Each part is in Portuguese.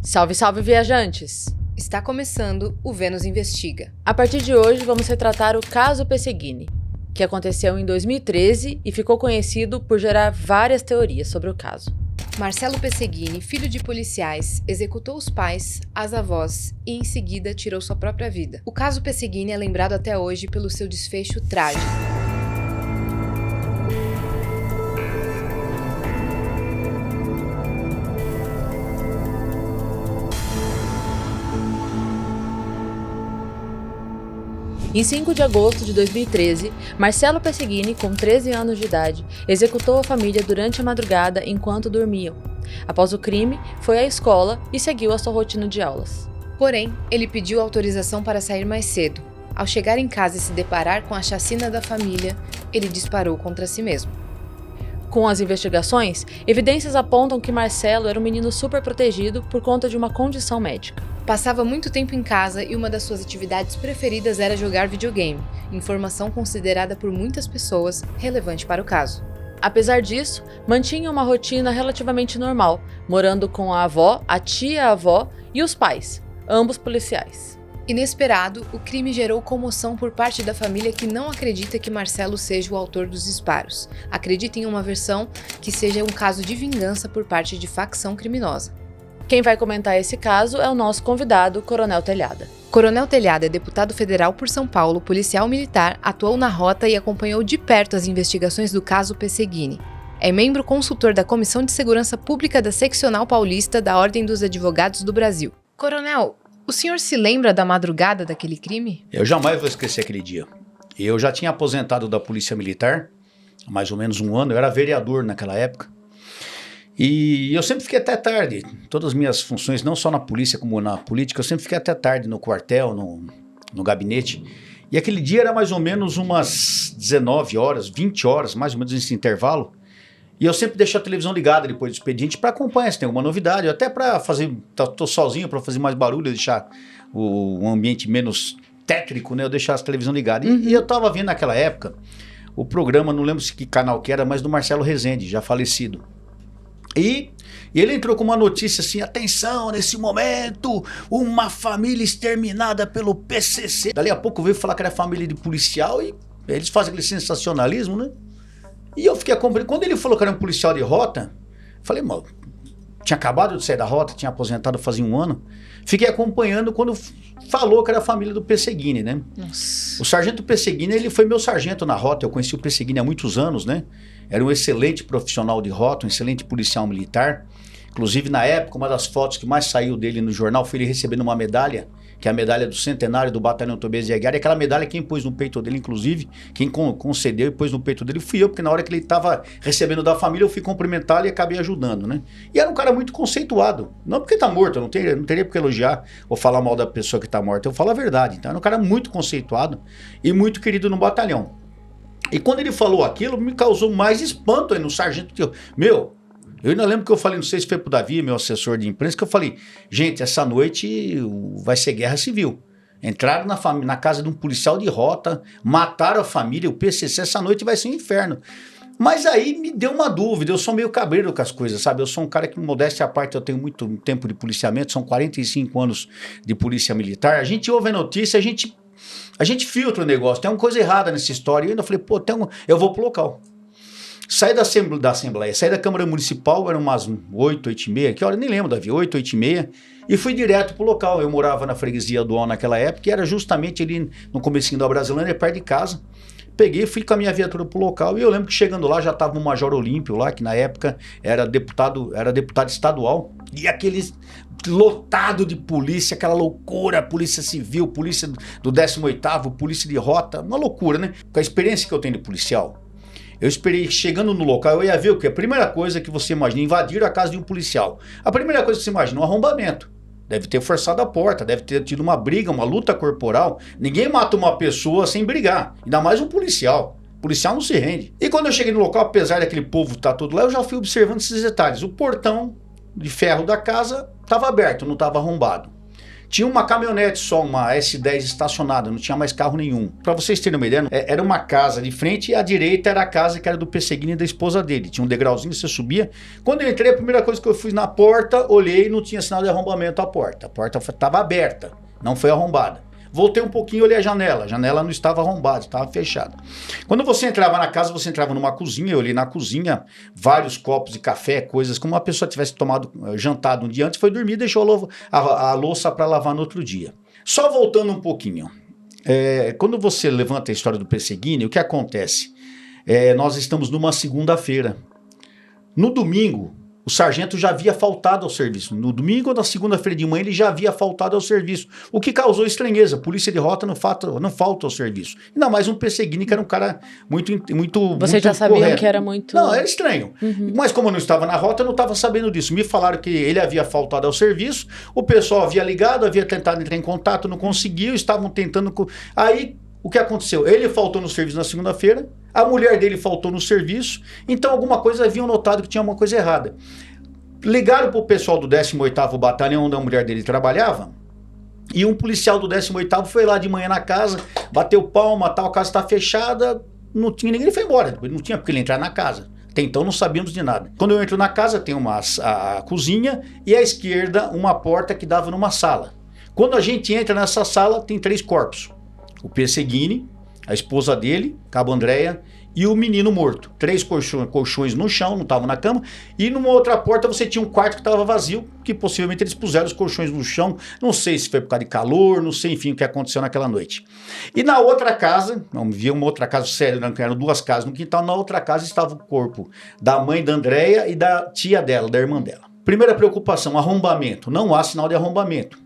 Salve, salve, viajantes! Está começando o Vênus Investiga. A partir de hoje, vamos retratar o caso Pesegini, que aconteceu em 2013 e ficou conhecido por gerar várias teorias sobre o caso. Marcelo Pesegini, filho de policiais, executou os pais, as avós e, em seguida, tirou sua própria vida. O caso Pesegini é lembrado até hoje pelo seu desfecho trágico. Em 5 de agosto de 2013, Marcelo Pesegini, com 13 anos de idade, executou a família durante a madrugada enquanto dormiam. Após o crime, foi à escola e seguiu a sua rotina de aulas. Porém, ele pediu autorização para sair mais cedo. Ao chegar em casa e se deparar com a chacina da família, ele disparou contra si mesmo. Com as investigações, evidências apontam que Marcelo era um menino super protegido por conta de uma condição médica. Passava muito tempo em casa e uma das suas atividades preferidas era jogar videogame, informação considerada por muitas pessoas relevante para o caso. Apesar disso, mantinha uma rotina relativamente normal, morando com a avó, a tia-avó e os pais, ambos policiais. Inesperado, o crime gerou comoção por parte da família que não acredita que Marcelo seja o autor dos disparos. Acredita em uma versão que seja um caso de vingança por parte de facção criminosa. Quem vai comentar esse caso é o nosso convidado, Coronel Telhada. Coronel Telhada é deputado federal por São Paulo, policial militar, atuou na rota e acompanhou de perto as investigações do caso Pesegini. É membro consultor da Comissão de Segurança Pública da Seccional Paulista da Ordem dos Advogados do Brasil. Coronel, o senhor se lembra da madrugada daquele crime? Eu jamais vou esquecer aquele dia. Eu já tinha aposentado da Polícia Militar, há mais ou menos um ano, eu era vereador naquela época. E eu sempre fiquei até tarde, todas as minhas funções, não só na polícia como na política, eu sempre fiquei até tarde no quartel, no gabinete. E aquele dia era mais ou menos umas 19 horas, 20 horas, mais ou menos nesse intervalo. E eu sempre deixo a televisão ligada depois do expediente para acompanhar se tem alguma novidade, até para fazer, tô sozinho para fazer mais barulho, deixar o ambiente menos tétrico, né? Eu deixar a televisão ligada. E eu tava vendo naquela época o programa, não lembro que canal que era, mas do Marcelo Rezende, já falecido. E ele entrou com uma notícia assim, atenção, nesse momento, uma família exterminada pelo PCC. Dali a pouco veio falar que era família de policial e eles fazem aquele sensacionalismo, né? E eu fiquei acompanhando. Quando ele falou que era um policial de rota, falei, mano, tinha acabado de sair da rota, tinha aposentado fazia um ano. Fiquei acompanhando quando falou que era a família do Pesegini, né? Nossa. O sargento Pesegini, ele foi meu sargento na rota, eu conheci o Pesegini há muitos anos, né? Era um excelente profissional de rota, um excelente policial militar. Inclusive, na época, uma das fotos que mais saiu dele no jornal foi ele recebendo uma medalha, que é a medalha do centenário do Batalhão Tobias de Aguiar. E aquela medalha, quem pôs no peito dele, inclusive, quem concedeu e pôs no peito dele fui eu, porque na hora que ele estava recebendo da família, eu fui cumprimentá-lo e acabei ajudando, né? E era um cara muito conceituado. Não porque tá morto, eu não teria por que elogiar ou falar mal da pessoa que tá morta, eu falo a verdade. Então, era um cara muito conceituado e muito querido no batalhão. E quando ele falou aquilo, me causou mais espanto aí no sargento. Eu ainda lembro que eu falei, não sei se foi pro Davi, meu assessor de imprensa, que eu falei, gente, essa noite vai ser guerra civil. Entraram na casa de um policial de rota, mataram a família, o PCC, essa noite vai ser um inferno. Mas aí me deu uma dúvida, eu sou meio cabreiro com as coisas, sabe? Eu sou um cara que, modéstia à parte, eu tenho muito tempo de policiamento, são 45 anos de polícia militar. A gente ouve a notícia, a gente filtra o negócio, tem uma coisa errada nessa história. E eu ainda falei, pô, eu vou pro local. Saí da Assembleia, saí da Câmara Municipal, eram umas 8, 8 e meia, que hora, nem lembro, Davi, 8, 8 e meia, e fui direto pro local. Eu morava na freguesia do Al naquela época, e era justamente ali no comecinho da Brasilândia, perto de casa. Peguei, fui com a minha viatura pro local, e eu lembro que chegando lá já tava um Major Olímpio lá, que na época era deputado estadual, e aqueles lotado de polícia, aquela loucura, polícia civil, polícia do 18º, polícia de rota, uma loucura, né? Com a experiência que eu tenho de policial, eu esperei, chegando no local, eu ia ver o quê? A primeira coisa que você imagina, invadir a casa de um policial. A primeira coisa que você imagina, um arrombamento. Deve ter forçado a porta, deve ter tido uma briga, uma luta corporal. Ninguém mata uma pessoa sem brigar, ainda mais um policial. O policial não se rende. E quando eu cheguei no local, apesar daquele povo estar todo lá, eu já fui observando esses detalhes. O portão de ferro da casa estava aberto, não estava arrombado. Tinha uma caminhonete só, uma S10 estacionada, não tinha mais carro nenhum. Para vocês terem uma ideia, era uma casa de frente e à direita era a casa que era do Pesseguini e da esposa dele. Tinha um degrauzinho, você subia. Quando eu entrei, a primeira coisa que eu fui na porta, olhei e não tinha sinal de arrombamento à porta. A porta estava aberta, não foi arrombada. Voltei um pouquinho, olhei a janela não estava arrombada, estava fechada. Quando você entrava na casa, você entrava numa cozinha, eu olhei na cozinha, vários copos de café, coisas, como uma pessoa tivesse jantado um dia antes, foi dormir e deixou a louça para lavar no outro dia. Só voltando um pouquinho, quando você levanta a história do Pesseguini, o que acontece? Nós estamos numa segunda-feira. No domingo, o sargento já havia faltado ao serviço. No domingo ou na segunda-feira de manhã ele já havia faltado ao serviço. O que causou estranheza. A polícia de rota não falta ao serviço. Ainda mais um Pesseguini que era um cara muito Vocês já sabiam correto. Que era muito... Não, era estranho. Mas como eu não estava na rota, eu não estava sabendo disso. Me falaram que ele havia faltado ao serviço, o pessoal havia ligado, havia tentado entrar em contato, não conseguiu, estavam tentando... Aí, o que aconteceu? Ele faltou no serviço na segunda-feira, a mulher dele faltou no serviço, então alguma coisa haviam notado que tinha uma coisa errada. Ligaram para o pessoal do 18º Batalhão, onde a mulher dele trabalhava, e um policial do 18º foi lá de manhã na casa, bateu palma, tal, a casa está fechada, não tinha ninguém, ele foi embora, não tinha porque ele entrar na casa. Até então não sabíamos de nada. Quando eu entro na casa, tem a cozinha e à esquerda uma porta que dava numa sala. Quando a gente entra nessa sala, tem 3 corpos. O Pesseguini, a esposa dele, Cabo Andréia, e o menino morto. 3 colchões no chão, não estavam na cama, e numa outra porta você tinha um quarto que estava vazio, que possivelmente eles puseram os colchões no chão, não sei se foi por causa de calor, não sei, enfim, o que aconteceu naquela noite. E na outra casa, não via uma outra casa, sério, não, eram 2 casas no quintal, na outra casa estava o corpo da mãe da Andréia e da tia dela, da irmã dela. Primeira preocupação, arrombamento. Não há sinal de arrombamento.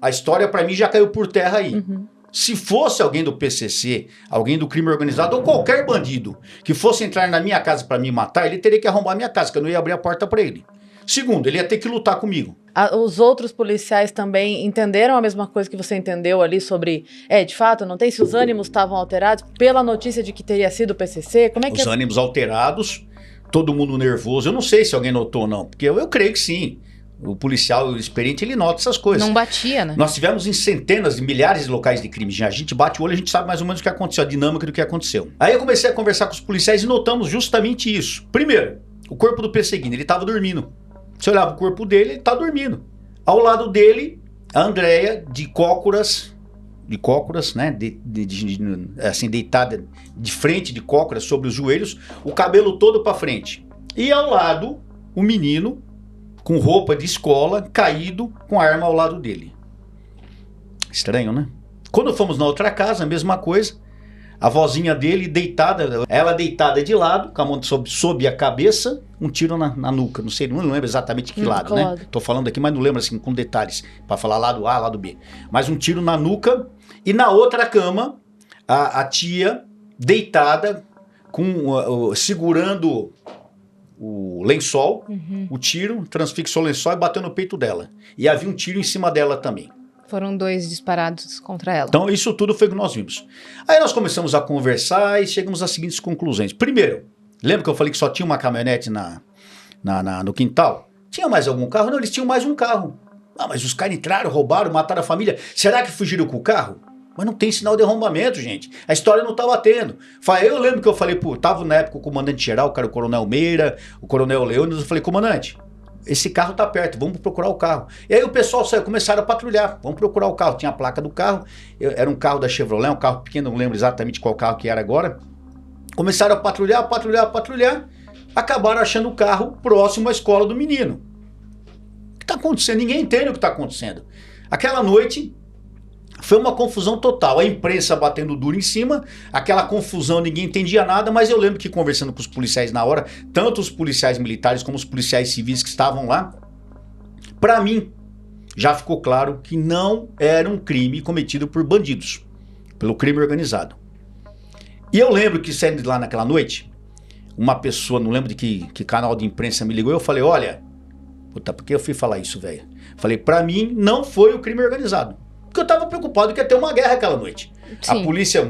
A história para mim já caiu por terra aí. Se fosse alguém do PCC, alguém do crime organizado ou qualquer bandido que fosse entrar na minha casa para me matar, ele teria que arrombar a minha casa, que eu não ia abrir a porta para ele. Segundo, ele ia ter que lutar comigo. Os outros policiais também entenderam a mesma coisa que você entendeu ali sobre... de fato, não tem se os ânimos estavam alterados pela notícia de que teria sido o PCC? Como é que... Os ânimos alterados, todo mundo nervoso. Eu não sei se alguém notou ou não, porque eu creio que sim. O policial experiente, ele nota essas coisas. Não batia, né? Nós tivemos em centenas de milhares de locais de crime. A gente bate o olho, a gente sabe mais ou menos o que aconteceu, a dinâmica do que aconteceu. Aí eu comecei a conversar com os policiais e notamos justamente isso. Primeiro, o corpo do Pesseguini, ele estava dormindo. Você olhava o corpo dele, ele estava dormindo. Ao lado dele, a Andréia, de cócoras, né? Assim, deitada de frente, de cócoras, sobre os joelhos, o cabelo todo para frente. E ao lado, o menino, com roupa de escola, caído, com a arma ao lado dele. Estranho, né? Quando fomos na outra casa, a mesma coisa. A vozinha dele deitada, ela deitada de lado, com a mão sob a cabeça, um tiro na nuca. Não sei, não lembro exatamente que lado, né? Tô falando aqui, mas não lembro assim com detalhes, para falar lado A, lado B. Mas um tiro na nuca. E na outra cama, a tia deitada, segurando o lençol, o tiro, transfixou o lençol e bateu no peito dela. E havia um tiro em cima dela também. Foram 2 disparados contra ela. Então isso tudo foi o que nós vimos. Aí nós começamos a conversar e chegamos às seguintes conclusões. Primeiro, lembra que eu falei que só tinha uma caminhonete no quintal? Tinha mais algum carro? Não, eles tinham mais um carro. Ah, mas os caras entraram, roubaram, mataram a família. Será que fugiram com o carro? Mas não tem sinal de arrombamento, gente. A história não tá batendo. Eu lembro que eu falei, tava na época o comandante-geral, que era o Coronel Meira, o Coronel Leônidas, eu falei, comandante, esse carro tá perto, vamos procurar o carro. E aí o pessoal saiu, começaram a patrulhar, vamos procurar o carro. Tinha a placa do carro, era um carro da Chevrolet, um carro pequeno, não lembro exatamente qual carro que era agora. Começaram a patrulhar, acabaram achando o carro próximo à escola do menino. O que tá acontecendo? Ninguém entende o que tá acontecendo. Aquela noite foi uma confusão total, a imprensa batendo duro em cima, aquela confusão, ninguém entendia nada, mas eu lembro que conversando com os policiais na hora, tanto os policiais militares como os policiais civis que estavam lá, para mim, já ficou claro que não era um crime cometido por bandidos, pelo crime organizado. E eu lembro que saindo de lá naquela noite, uma pessoa, não lembro de que canal de imprensa me ligou, eu falei, olha, por que eu fui falar isso, velho? Falei, para mim, não foi o crime organizado. Porque eu estava preocupado que ia ter uma guerra aquela noite. Sim. A polícia,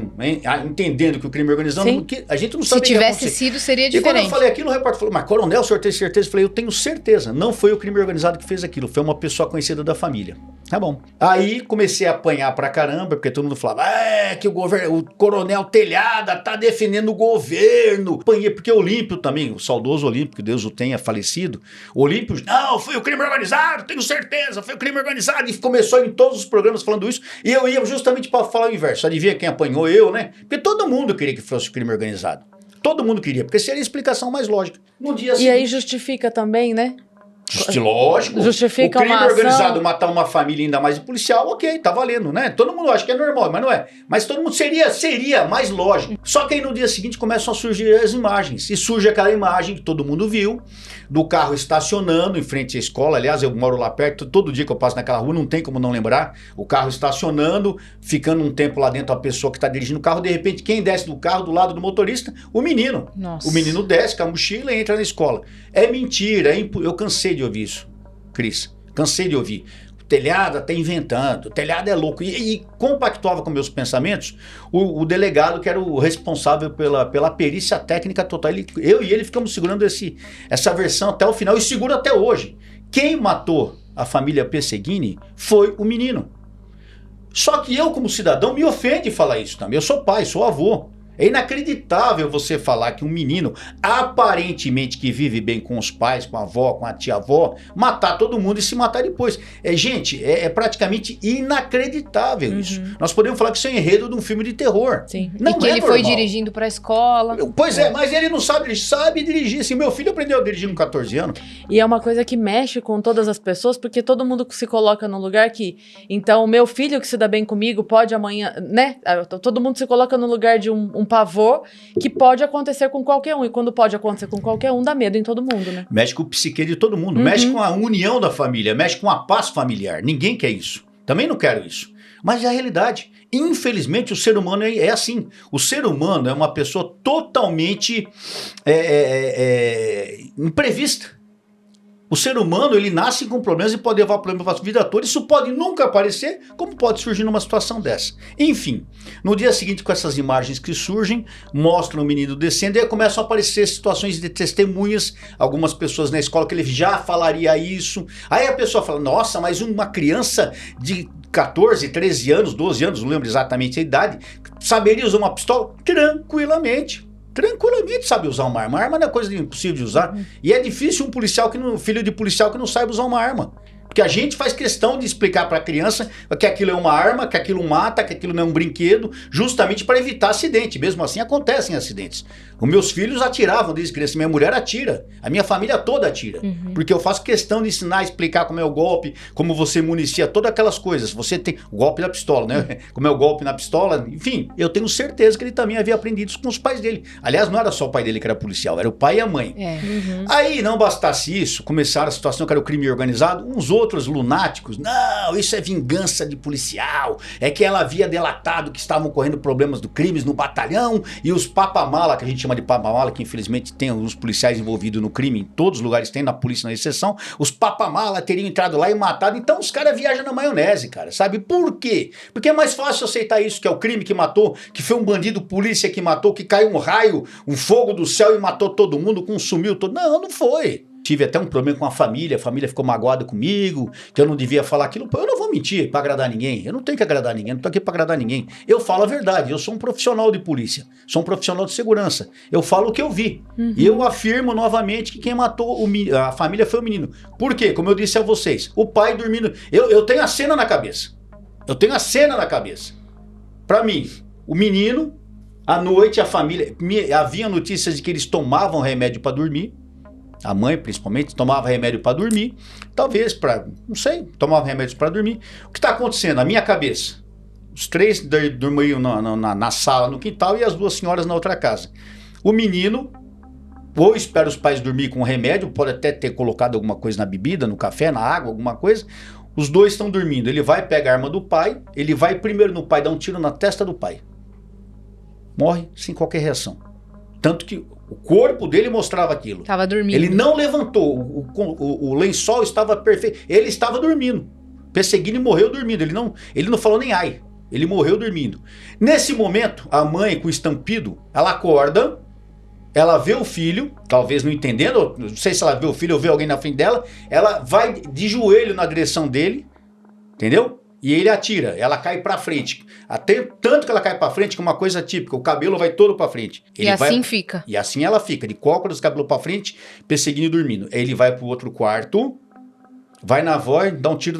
entendendo que o crime organizado, a gente não sabe o que ia acontecer. Se tivesse sido, seria diferente. E quando eu falei aquilo, o repórter falou, mas coronel, o senhor tem certeza? Eu falei, eu tenho certeza. Não foi o crime organizado que fez aquilo, foi uma pessoa conhecida da família. Tá bom. Aí comecei a apanhar pra caramba, porque todo mundo falava, que o coronel Telhada tá defendendo o governo. Apanhei, porque o Olímpio também, o saudoso Olímpio, que Deus o tenha falecido, o Olímpio, não, foi o crime organizado, tenho certeza, foi o crime organizado, e começou em todos os programas falando isso, e eu ia justamente pra falar o inverso. Adivinha quem apanhou? Eu, né? Porque todo mundo queria que fosse o crime organizado. Todo mundo queria, porque seria a explicação mais lógica. No dia seguinte, E aí justifica também, né? Lógico. Justifica o crime uma ação. organizado, matar uma família ainda mais de policial, ok, tá valendo, né? Todo mundo acha que é normal, mas não é. Mas todo mundo seria mais lógico. Só que aí no dia seguinte começam a surgir as imagens. E surge aquela imagem que todo mundo viu, do carro estacionando em frente à escola. Aliás, eu moro lá perto, todo dia que eu passo naquela rua, não tem como não lembrar. O carro estacionando, ficando um tempo lá dentro a pessoa que está dirigindo o carro. De repente, quem desce do carro do lado do motorista? O menino. Nossa. O menino desce com a mochila e entra na escola. É mentira, eu cansei de ouvir isso, Cris. Cansei de ouvir. O Telhada tá inventando, o Telhada é louco. E compactuava com meus pensamentos o delegado, que era o responsável pela perícia técnica total. Eu e ele ficamos segurando essa versão até o final e seguro até hoje. Quem matou a família Pesseguini foi o menino. Só que eu, como cidadão, me ofende falar isso também. Eu sou pai, sou avô. É inacreditável você falar que um menino, aparentemente que vive bem com os pais, com a avó, com a tia-avó, matar todo mundo e se matar depois. Gente, é praticamente inacreditável isso. Nós podemos falar que isso é enredo de um filme de terror. Sim. Não e que é ele normal. foi dirigindo pra escola. Pois é, mas ele não sabe, ele sabe dirigir. Assim, meu filho aprendeu a dirigir com 14 anos. E é uma coisa que mexe com todas as pessoas, porque todo mundo se coloca num lugar que, então, o meu filho que se dá bem comigo pode amanhã, né? Todo mundo se coloca no lugar de um pavor que pode acontecer com qualquer um. E quando pode acontecer com qualquer um, dá medo em todo mundo, né? Mexe com o psique de todo mundo, mexe com a união da família, mexe com a paz familiar. Ninguém quer isso. Também não quero isso. Mas é a realidade. Infelizmente, o ser humano é assim. O ser humano é uma pessoa totalmente imprevista. O ser humano, ele nasce com problemas e pode levar problemas para a vida toda. Isso pode nunca aparecer, como pode surgir numa situação dessa. Enfim, no dia seguinte, com essas imagens que surgem, mostram o menino descendo e aí começam a aparecer situações de testemunhas, algumas pessoas na escola que ele já falaria isso. Aí a pessoa fala, nossa, mas uma criança de 14, 13 anos, 12 anos, não lembro exatamente a idade, saberia usar uma pistola? Tranquilamente sabe usar uma arma. A arma não é coisa impossível de usar. E é difícil filho de policial que não saiba usar uma arma. Porque a gente faz questão de explicar para a criança que aquilo é uma arma, que aquilo mata, que aquilo não é um brinquedo, justamente para evitar acidente. Mesmo assim acontecem acidentes. Os meus filhos atiravam desde criança, minha mulher atira, a minha família toda atira. Porque eu faço questão de ensinar, explicar como é o golpe, como você municia, todas aquelas coisas. Você tem o golpe da pistola, né? Como é o golpe na pistola, enfim, eu tenho certeza que ele também havia aprendido isso com os pais dele. Aliás, não era só o pai dele que era policial, era o pai e a mãe. Aí, não bastasse isso, começaram a situação que era o crime organizado, uns outros lunáticos, não, isso é vingança de policial, é que ela havia delatado que estavam ocorrendo problemas do crimes no batalhão e os papamala, que a gente chama de papamala, que infelizmente tem os policiais envolvidos no crime, em todos os lugares tem, na polícia na exceção, os papamala teriam entrado lá e matado, então os caras viajam na maionese, cara, sabe? Por quê? Porque é mais fácil aceitar isso, que é o crime que matou, que foi um bandido polícia que matou, que caiu um raio, um fogo do céu e matou todo mundo, consumiu todo... Não foi. Tive até um problema com a família ficou magoada comigo, que eu não devia falar aquilo. Eu não vou mentir para agradar ninguém, eu não tenho que agradar ninguém, não tô aqui para agradar ninguém. Eu falo a verdade, eu sou um profissional de polícia, sou um profissional de segurança. Eu falo o que eu vi. E eu afirmo novamente que quem matou a família foi o menino. Por quê? Como eu disse a vocês, o pai dormindo... Eu tenho a cena na cabeça. Para mim, o menino, à noite, a família... Havia notícias de que eles tomavam remédio para dormir. A mãe, principalmente, tomava remédio para dormir. Talvez não sei, tomava remédios para dormir. O que está acontecendo? Na minha cabeça. Os três dormiam na sala, no quintal, e as duas senhoras na outra casa. O menino, ou espera os pais dormir com remédio, pode até ter colocado alguma coisa na bebida, no café, na água, alguma coisa. Os dois estão dormindo. Ele vai pegar a arma do pai, ele vai primeiro no pai, dar um tiro na testa do pai. Morre sem qualquer reação. Tanto que o corpo dele mostrava aquilo. Tava dormindo. Ele não levantou, o lençol estava perfeito, ele estava dormindo. Pesseguini morreu dormindo, ele não falou nem ai, ele morreu dormindo. Nesse momento, a mãe com o estampido, ela acorda, ela vê o filho, talvez não entendendo, não sei se ela vê o filho ou vê alguém na frente dela, ela vai de joelho na direção dele, entendeu? E ele atira, ela cai pra frente. Até tanto que ela cai pra frente, que é uma coisa típica, o cabelo vai todo pra frente. E assim fica. E assim ela fica, de cócoras, cabelo pra frente, perseguindo e dormindo. Aí ele vai pro outro quarto, vai na avó e dá um tiro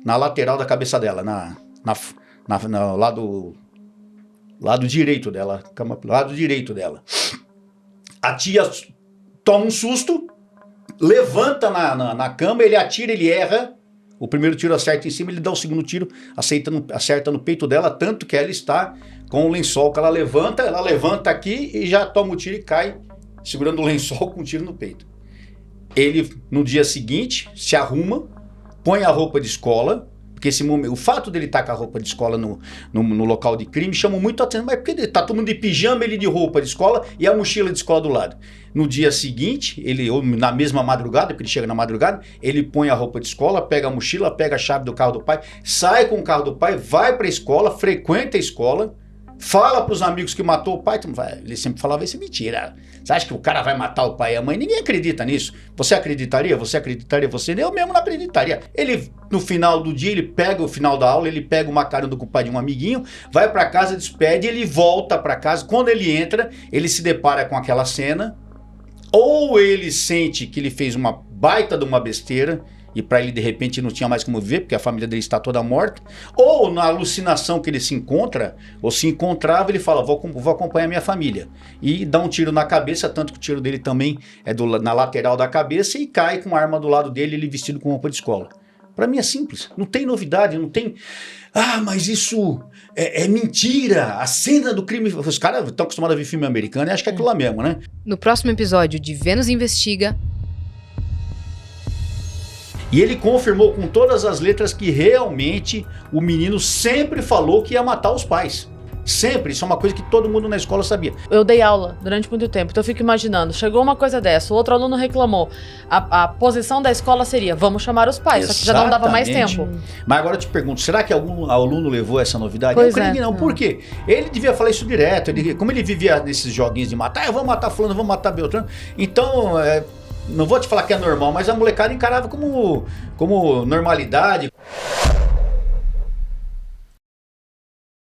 na lateral da cabeça dela, lado direito dela, lado direito dela. A tia toma um susto, levanta na cama, ele atira, ele erra. O primeiro tiro acerta em cima, ele dá o segundo tiro, acerta no peito dela, tanto que ela está com o lençol que ela levanta aqui e já toma o tiro e cai, segurando o lençol com um tiro no peito. Ele, no dia seguinte, se arruma, põe a roupa de escola, porque o fato dele estar com a roupa de escola no local de crime chama muito a atenção. Mas por que ele tá todo mundo de pijama, ele de roupa de escola e a mochila de escola do lado? No dia seguinte, ou na mesma madrugada, porque ele chega na madrugada, ele põe a roupa de escola, pega a mochila, pega a chave do carro do pai, sai com o carro do pai, vai para a escola, frequenta a escola, fala para os amigos que matou o pai. Ele sempre falava, isso é mentira. Você acha que o cara vai matar o pai e a mãe? Ninguém acredita nisso. Você acreditaria? Você acreditaria? Eu mesmo não acreditaria. Ele, no final do dia, ele pega o final da aula, ele pega uma carona do compadre de um amiguinho, vai para casa, despede, ele volta para casa. Quando ele entra, ele se depara com aquela cena. Ou ele sente que ele fez uma baita de uma besteira e para ele de repente não tinha mais como viver, porque a família dele está toda morta, ou na alucinação que ele se encontra, ou se encontrava, ele fala, vou acompanhar minha família, e dá um tiro na cabeça, tanto que o tiro dele também é na lateral da cabeça, e cai com a arma do lado dele, ele vestido com roupa de escola. Para mim é simples, não tem novidade, não tem... Ah, mas isso é mentira, a cena do crime... Os caras estão acostumados a ver filme americano e acham que é aquilo lá mesmo, né? No próximo episódio de Vênus Investiga... E ele confirmou com todas as letras que realmente o menino sempre falou que ia matar os pais. Sempre, isso é uma coisa que todo mundo na escola sabia. Eu dei aula durante muito tempo, então eu fico imaginando, chegou uma coisa dessa, o outro aluno reclamou, a posição da escola seria, vamos chamar os pais, Exatamente. Só que já não dava mais tempo. Mas agora eu te pergunto, será que algum aluno levou essa novidade? Pois eu creio que não, por quê? Ele devia falar isso direto, como ele vivia nesses joguinhos de matar, eu vou matar fulano, eu vou matar Beltrano, então... não vou te falar que é normal, mas a molecada encarava como normalidade.